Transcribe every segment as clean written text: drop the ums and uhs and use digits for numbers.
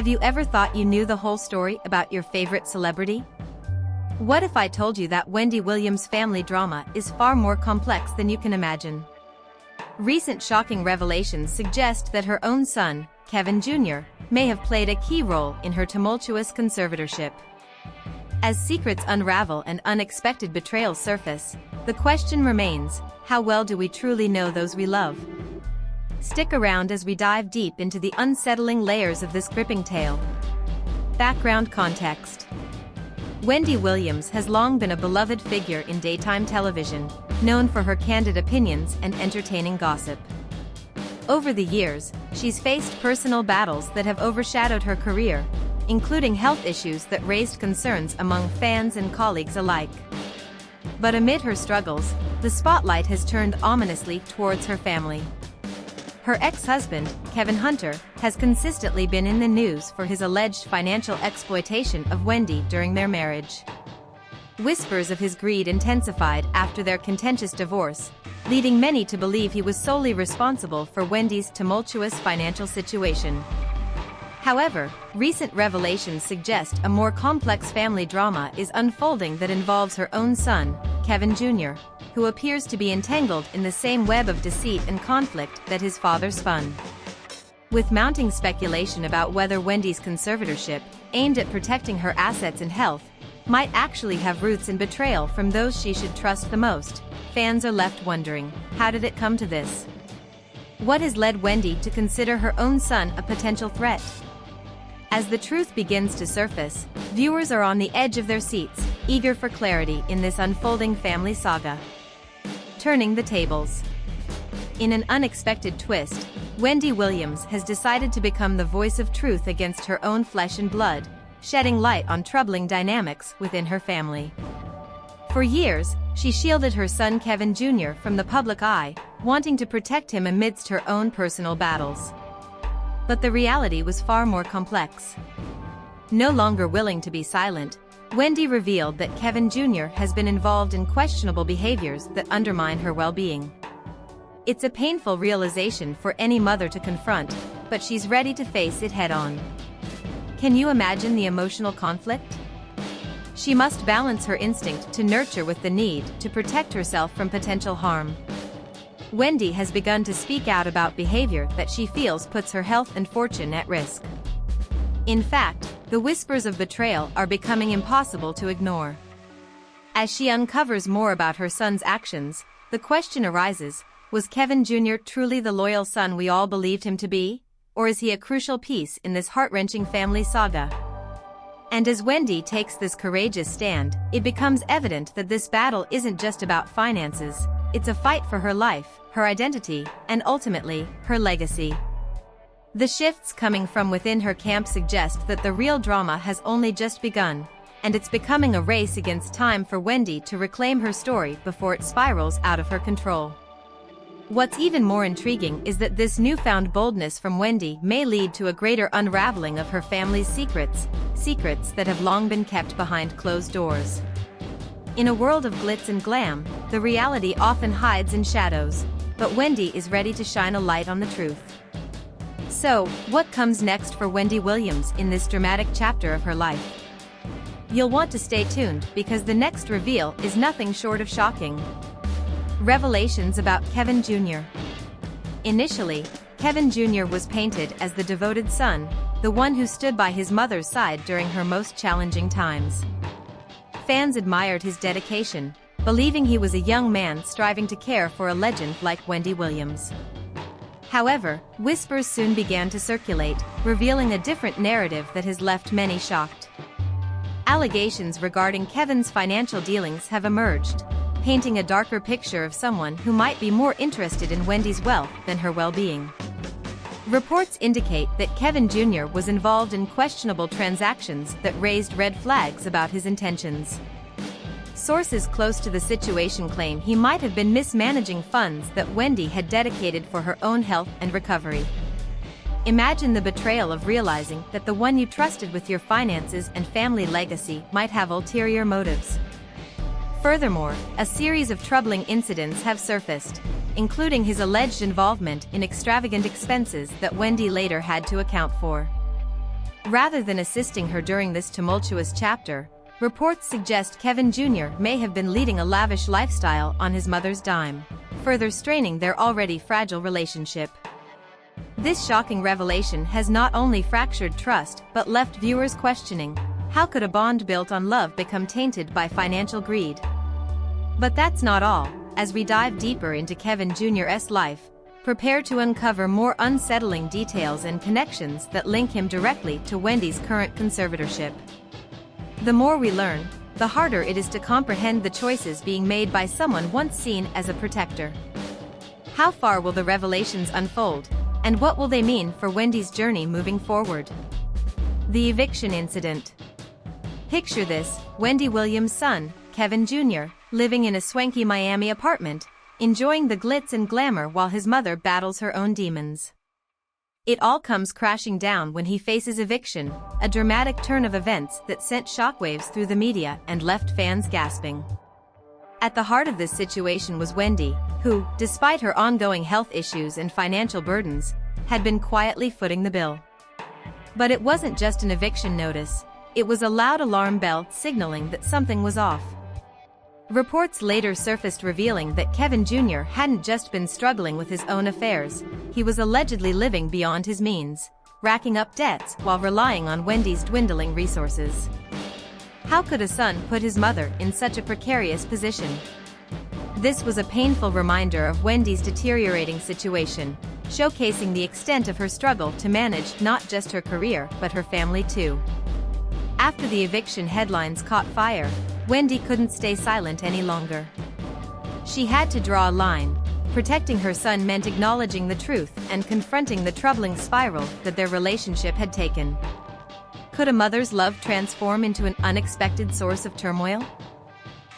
Have you ever thought you knew the whole story about your favorite celebrity? What if I told you that Wendy Williams' family drama is far more complex than you can imagine? Recent shocking revelations suggest that her own son, Kevin Jr., may have played a key role in her tumultuous conservatorship. As secrets unravel and unexpected betrayals surface, the question remains, how well do we truly know those we love? Stick around as we dive deep into the unsettling layers of this gripping tale. Background context. Wendy Williams has long been a beloved figure in daytime television, known for her candid opinions and entertaining gossip. Over the years, she's faced personal battles that have overshadowed her career, including health issues that raised concerns among fans and colleagues alike. But amid her struggles, the spotlight has turned ominously towards her family. Her ex-husband, Kevin Hunter, has consistently been in the news for his alleged financial exploitation of Wendy during their marriage. Whispers of his greed intensified after their contentious divorce, leading many to believe he was solely responsible for Wendy's tumultuous financial situation. However, recent revelations suggest a more complex family drama is unfolding that involves her own son, Kevin Jr., who appears to be entangled in the same web of deceit and conflict that his father spun. With mounting speculation about whether Wendy's conservatorship, aimed at protecting her assets and health, might actually have roots in betrayal from those she should trust the most, fans are left wondering, how did it come to this? What has led Wendy to consider her own son a potential threat? As the truth begins to surface, viewers are on the edge of their seats, eager for clarity in this unfolding family saga. Turning the tables. In an unexpected twist, Wendy Williams has decided to become the voice of truth against her own flesh and blood, shedding light on troubling dynamics within her family. For years, she shielded her son Kevin Jr. from the public eye, wanting to protect him amidst her own personal battles. But the reality was far more complex. No longer willing to be silent, Wendy revealed that Kevin Jr. has been involved in questionable behaviors that undermine her well-being. It's a painful realization for any mother to confront, but she's ready to face it head-on. Can you imagine the emotional conflict? She must balance her instinct to nurture with the need to protect herself from potential harm. Wendy has begun to speak out about behavior that she feels puts her health and fortune at risk. In fact, the whispers of betrayal are becoming impossible to ignore. As she uncovers more about her son's actions, the question arises, was Kevin Jr. truly the loyal son we all believed him to be? Or is he a crucial piece in this heart-wrenching family saga? And as Wendy takes this courageous stand, it becomes evident that this battle isn't just about finances, it's a fight for her life, her identity, and ultimately, her legacy. The shifts coming from within her camp suggest that the real drama has only just begun, and it's becoming a race against time for Wendy to reclaim her story before it spirals out of her control. What's even more intriguing is that this newfound boldness from Wendy may lead to a greater unraveling of her family's secrets that have long been kept behind closed doors. In a world of glitz and glam, the reality often hides in shadows, but Wendy is ready to shine a light on the truth. So, what comes next for Wendy Williams in this dramatic chapter of her life? You'll want to stay tuned because the next reveal is nothing short of shocking. Revelations about Kevin Jr. Initially, Kevin Jr. was painted as the devoted son, the one who stood by his mother's side during her most challenging times. Fans admired his dedication, believing he was a young man striving to care for a legend like Wendy Williams. However, whispers soon began to circulate, revealing a different narrative that has left many shocked. Allegations regarding Kevin's financial dealings have emerged, painting a darker picture of someone who might be more interested in Wendy's wealth than her well-being. Reports indicate that Kevin Jr. was involved in questionable transactions that raised red flags about his intentions. Sources close to the situation claim he might have been mismanaging funds that Wendy had dedicated for her own health and recovery. Imagine the betrayal of realizing that the one you trusted with your finances and family legacy might have ulterior motives. Furthermore, a series of troubling incidents have surfaced, including his alleged involvement in extravagant expenses that Wendy later had to account for. Rather than assisting her during this tumultuous chapter, reports suggest Kevin Jr. may have been leading a lavish lifestyle on his mother's dime, further straining their already fragile relationship. This shocking revelation has not only fractured trust but left viewers questioning, how could a bond built on love become tainted by financial greed? But that's not all. As we dive deeper into Kevin Jr.'s life, prepare to uncover more unsettling details and connections that link him directly to Wendy's current conservatorship. The more we learn, the harder it is to comprehend the choices being made by someone once seen as a protector. How far will the revelations unfold, and what will they mean for Wendy's journey moving forward? The eviction incident. Picture this: Wendy Williams' son, Kevin Jr., living in a swanky Miami apartment, enjoying the glitz and glamour while his mother battles her own demons. It all comes crashing down when he faces eviction, a dramatic turn of events that sent shockwaves through the media and left fans gasping. At the heart of this situation was Wendy, who, despite her ongoing health issues and financial burdens, had been quietly footing the bill. But it wasn't just an eviction notice, it was a loud alarm bell signaling that something was off. Reports later surfaced revealing that Kevin Jr. hadn't just been struggling with his own affairs, he was allegedly living beyond his means, racking up debts while relying on Wendy's dwindling resources. How could a son put his mother in such a precarious position? This was a painful reminder of Wendy's deteriorating situation, showcasing the extent of her struggle to manage not just her career but her family too. After the eviction headlines caught fire, Wendy couldn't stay silent any longer. She had to draw a line. Protecting her son meant acknowledging the truth and confronting the troubling spiral that their relationship had taken. Could a mother's love transform into an unexpected source of turmoil?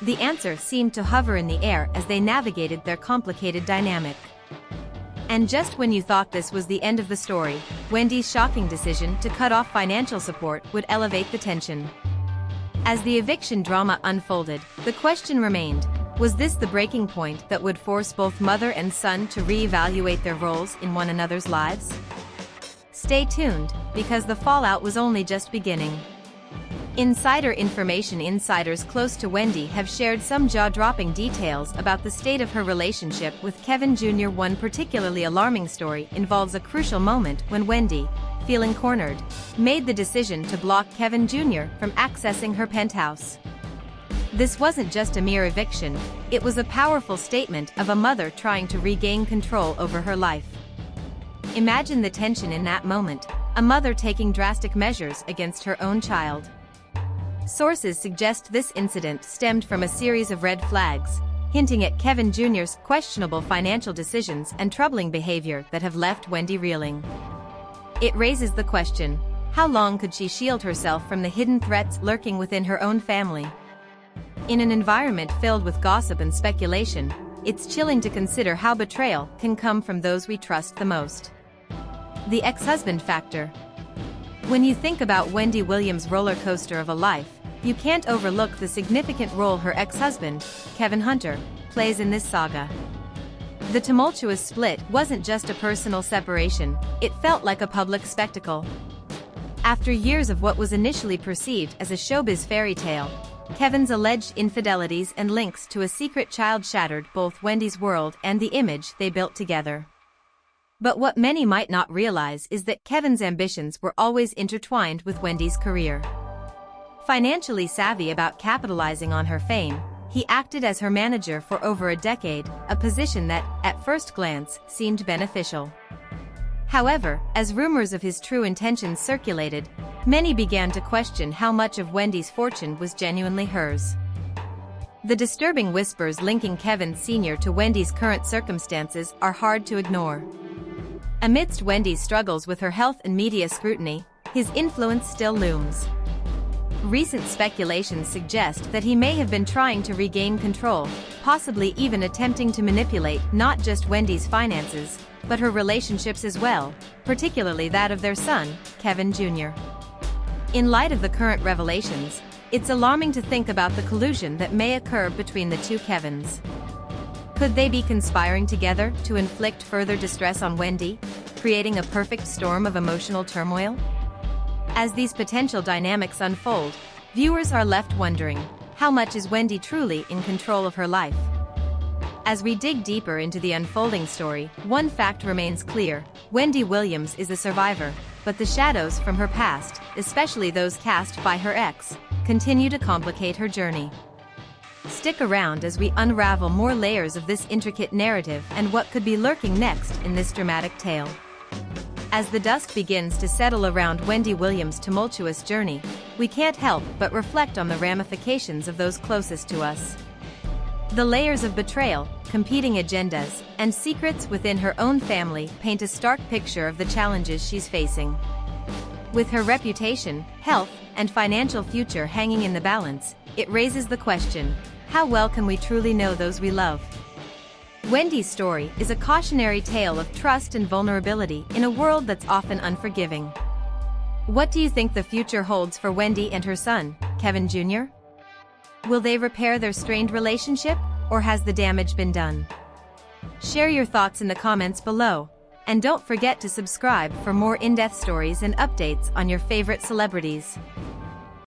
The answer seemed to hover in the air as they navigated their complicated dynamic. And just when you thought this was the end of the story, Wendy's shocking decision to cut off financial support would elevate the tension. As the eviction drama unfolded, the question remained, was this the breaking point that would force both mother and son to re-evaluate their roles in one another's lives? Stay tuned, because the fallout was only just beginning. Insider information: insiders close to Wendy have shared some jaw-dropping details about the state of her relationship with Kevin Jr. One particularly alarming story involves a crucial moment when Wendy, feeling cornered, made the decision to block Kevin Jr. from accessing her penthouse. This wasn't just a mere eviction, it was a powerful statement of a mother trying to regain control over her life. Imagine the tension in that moment, a mother taking drastic measures against her own child. Sources suggest this incident stemmed from a series of red flags, hinting at Kevin Jr.'s questionable financial decisions and troubling behavior that have left Wendy reeling. It raises the question, how long could she shield herself from the hidden threats lurking within her own family? In an environment filled with gossip and speculation, it's chilling to consider how betrayal can come from those we trust the most. The ex-husband factor. When you think about Wendy Williams' roller coaster of a life, you can't overlook the significant role her ex-husband, Kevin Hunter, plays in this saga. The tumultuous split wasn't just a personal separation, it felt like a public spectacle. After years of what was initially perceived as a showbiz fairy tale, Kevin's alleged infidelities and links to a secret child shattered both Wendy's world and the image they built together. But what many might not realize is that Kevin's ambitions were always intertwined with Wendy's career. Financially savvy about capitalizing on her fame, he acted as her manager for over a decade, a position that, at first glance, seemed beneficial. However, as rumors of his true intentions circulated, many began to question how much of Wendy's fortune was genuinely hers. The disturbing whispers linking Kevin Sr. to Wendy's current circumstances are hard to ignore. Amidst Wendy's struggles with her health and media scrutiny, his influence still looms. Recent speculations suggest that he may have been trying to regain control, possibly even attempting to manipulate not just Wendy's finances, but her relationships as well, particularly that of their son, Kevin Jr. In light of the current revelations, it's alarming to think about the collusion that may occur between the two Kevins. Could they be conspiring together to inflict further distress on Wendy, creating a perfect storm of emotional turmoil? As these potential dynamics unfold, viewers are left wondering, how much is Wendy truly in control of her life? As we dig deeper into the unfolding story, one fact remains clear: Wendy Williams is a survivor, but the shadows from her past, especially those cast by her ex, continue to complicate her journey. Stick around as we unravel more layers of this intricate narrative and what could be lurking next in this dramatic tale. As the dust begins to settle around Wendy Williams' tumultuous journey, we can't help but reflect on the ramifications of those closest to us. The layers of betrayal, competing agendas, and secrets within her own family paint a stark picture of the challenges she's facing. With her reputation, health, and financial future hanging in the balance, it raises the question: how well can we truly know those we love? Wendy's story is a cautionary tale of trust and vulnerability in a world that's often unforgiving. What do you think the future holds for Wendy and her son, Kevin Jr.? Will they repair their strained relationship, or has the damage been done? Share your thoughts in the comments below, and don't forget to subscribe for more in-depth stories and updates on your favorite celebrities.